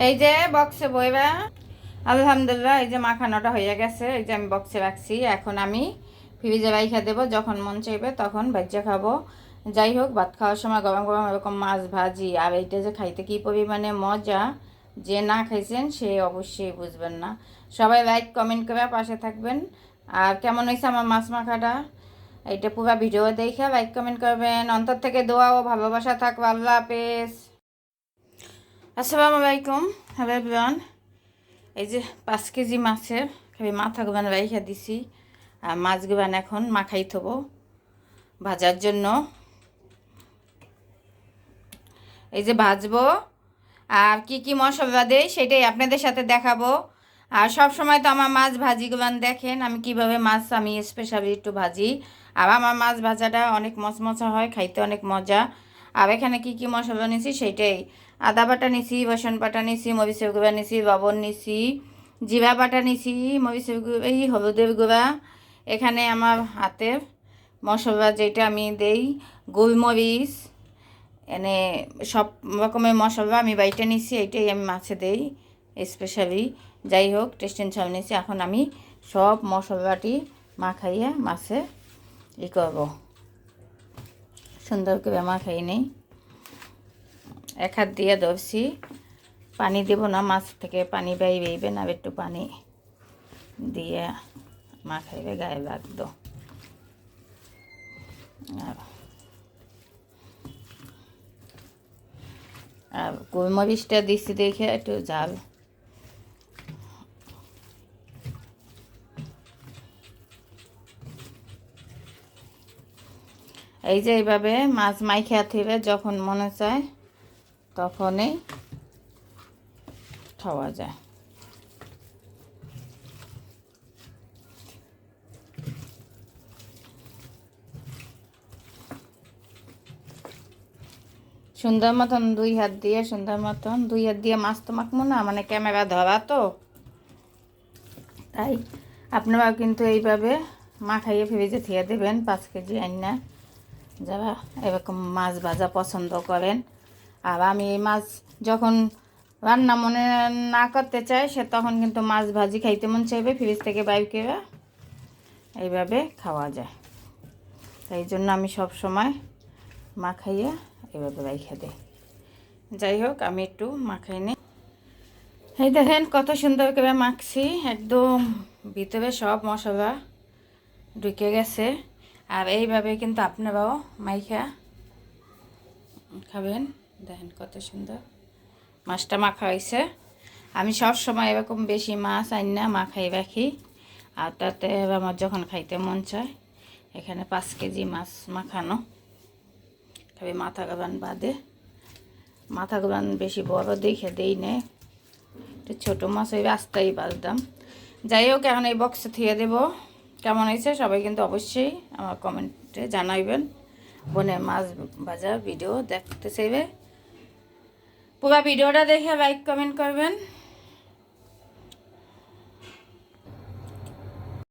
এই যে বক্সে বইবা আলহামদুলিল্লাহ, এই যে মাখানোটা হয়ে গেছে। এই যে আমি বক্সে রাখছি, এখন আমি ফ্রিজে রাইখা দেবো, যখন মন চাইবে তখন ভাজ্যা খাবো। যাই হোক, ভাত খাওয়ার সময় গরম গরম এরকম মাছ ভাজি, আর এইটা যে খাইতে কী পরিমাণে মজা, যে না খাইছেন সে অবশ্যই বুঝবেন না। সবাই লাইক কমেন্ট করে পাশে থাকবেন। আর কেমন হয়েছে আমার মাছ মাখাটা, এইটা পুরো ভিডিও দেখে লাইক কমেন্ট করবেন। অন্তর থেকে দোয়া ও ভালোবাসা থাকবে। আল্লাহ হাফেজ। আসসালামু আলাইকুম। Hello everyone. এই যে 5 কেজি মাছের খালি মাথাগুলো রাইখা দিছি, আর মাছগুলো এখন মাখাই থবো ভাজার জন্য। এই যে ভাজবো, আর কি কি মশলা দেই সেটাই আপনাদের সাথে দেখাবো। আর সব সময় তো আমার মাছ ভাজিগুলো দেখেন আমি কিভাবে মাছ আমি স্পেশালি একটু ভাজি, আর আমার মাছ ভাজাটা অনেক মচমচা হয়, খাইতে অনেক মজা। আর এখানে কি কি মশলা নিছি সেইটাই, আদা বাটা নিছি, রসুন বাটা নিছি, মরিচের গুঁড়া নিছি, লবণ নিছি, জিরা বাটা নিছি, মরিচের গুঁড়া, এই হলুদের গুঁড়া। এখানে আমার হাতের মশলা যেটা আমি দেই, গোলমরিচ, এনে সব রকমের মশলা আমি বাইটে নিছি, এইটাই আমি মাছে দেই স্পেশালি। যাই হোক, টেস্টেন সব নিছি। এখন আমি সব মশলাটি মাখাইয়া মাছে করব, সুন্দর করে মাখাই নেই। এক হাত দিয়ে ধরছি, পানি দেব না, মাছ থেকে পানি বেইবে না, একটু পানি দিয়ে মাখাইবে, গায়ে লাগতো। আর গোলমরিচটা দিচ্ছি দেখে একটু ঝাল। এই যে এইভাবে মাছ মাইখা থইলে যখন মনে চায় তখনই খাওয়া যায়। সুন্দর মতন দুই হাত দিয়ে মাছ তো মাখবো না, মানে ক্যামেরা ধরা তো, তাই আপনারাও কিন্তু এইভাবে মাখাইয়ে ফ্রিজে থিয়ে দেবেন 5 কেজি আইনা, যারা এরকম মাছ ভাজা পছন্দ করেন। আর আমি এই মাছ যখন রান্না মনে না করতে চাই, সে তখন কিন্তু মাছ ভাজি খাইতে মন চাইবে, ফ্রিজ থেকে বাইর করে এইভাবে খাওয়া যায়। তাই জন্য আমি সব সময় মাখাইয়া এভাবে রাইখা দিই। যাই হোক, আমি একটু মাখাই নিই। এই দেখেন কত সুন্দর করে মাখছি, একদম ভিতরে সব মশলা ঢুকে গেছে। আর এইভাবে কিন্তু আপনারাও মাইখা খাবেন। দেখেন কত সুন্দর মাছটা মাখা হয়েছে। আমি সব সময় এরকম বেশি মাছ আনি না, মাখাই রাখি, আর তাতে আমার যখন খাইতে মন চায়। এখানে 5 কেজি মাছ মাখানো, খালি মাথা গাবান বাদে। মাথা গাবান বেশি বড় দেখে দেই নে, একটু ছোটো মাছ ওই রাস্তায় বাজতাম। যাই হোক, এখন এই বক্সে থিয়ে দেবো। কেমন হয়েছে সবাই কিন্তু অবশ্যই আমার কমেন্টে জানাইবেন। বোনের মাছ ভাজা ভিডিও দেখতে চাইবে, পুরো ভিডিওটা দেখে লাইক কমেন্ট করবেন।